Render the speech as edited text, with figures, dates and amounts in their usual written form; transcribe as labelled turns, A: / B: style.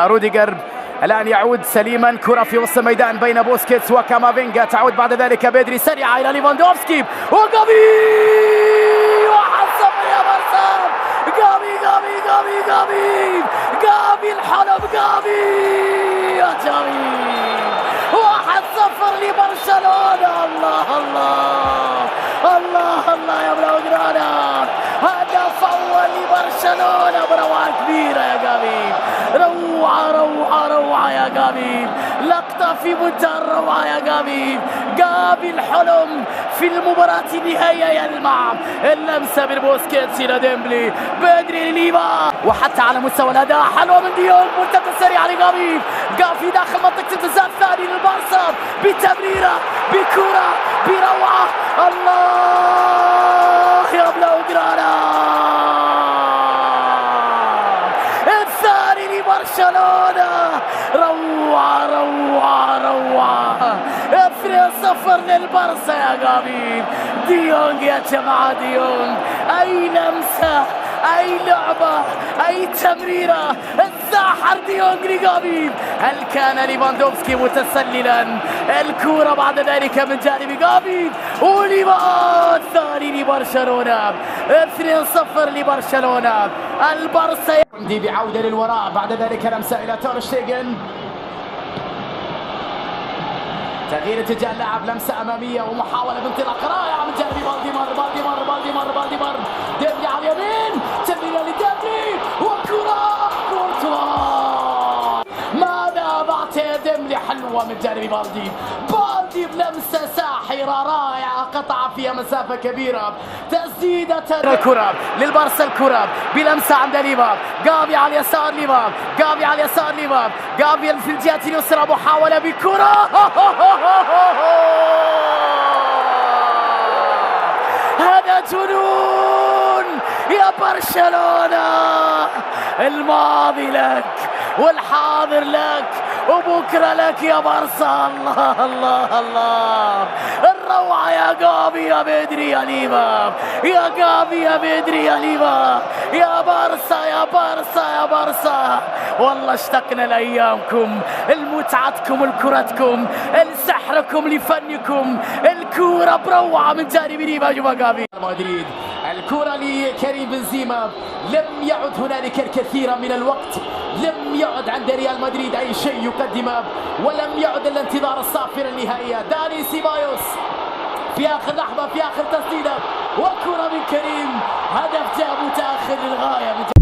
A: روديجر الآن يعود سليما، كرة في وسط الميدان بين بوسكيتس وكامافينجا، تعود بعد ذلك بدري سريعة إلى ليفاندوفسكي وجافي، 1-0 يا بارسا. جافي الحلب، جافي يا جميل، 1-0 لبرشلونة. الله يا بلوغرانا، هدف أول لبرشلونة بروعة كبيرة يا جافي، روعة يا جافي، لقطة في منتهى الروعة يا جافي. جافي الحلم في المباراة النهائية يلمع، اللمسة من بوسكيتس إلى ديمبلي، بدري لليفا، وحتى على مستوى الأداء حلوة من ديونج، مرتدة سريعة لجافي، جافي داخل منطقة الجزاء الثاني للبارسا بتمريرة بكرة بروعة. الله يا بلوغرانا، الثاني لبرشلونة، روعة 2-0 للبارسا يا جافي. ديونج يا جماعة، ديونج أي لمسة، أي لعبة، أي تمريرة، الساحر ديونج لجافي. هل كان ليفاندوفسكي متسللا؟ الكرة بعد ذلك من جانب جافي، وليفا الثاني لبرشلونة، 2-0 لبرشلونة. البارسا دي بعودة للوراء، بعد ذلك لمسة إلى تور شتيجن، تغيير اتجاه اللاعب، لمسة أمامية ومحاولة بانطلاق رائعة من جانب بالديمار، ديمبلي على اليمين، تمريرة لديمبلي وكرة كورتوا. ماذا بعد ديمبلي، حلوة من جانب بالدي بلمسة ساحرة رائعة، قطع فيها مسافة كبيرة، تسديدة الكرة للبارسا، الكرة بلمسة عند ليفا، جافي على اليسار، جافي في الجهة اليسرى، محاولة بكرة هذا جنون يا برشلونة، الماضي لك والحاضر لك وبكرة لك يا بارسا. الله الروعة يا جافي، يا بدري، يا ليفا، يا جافي، يا بدري، يا ليفا، يا بارسا. والله اشتقنا لأيامكم، لمتعتكم، لكرتكم، لسحركم، لفنكم. الكرة بروعة من جانب ليفا جافي. مدريد، الكرة لكريم بنزيما، لم يعد هنالك الكثير من الوقت، لم يعد عند ريال مدريد أي شيء يقدمه، ولم يعد الانتظار الصافرة النهائية. داني سيبايوس في آخر لحظة، في آخر تسديدة، وكرة من كريم، هدف جاء متأخر للغاية.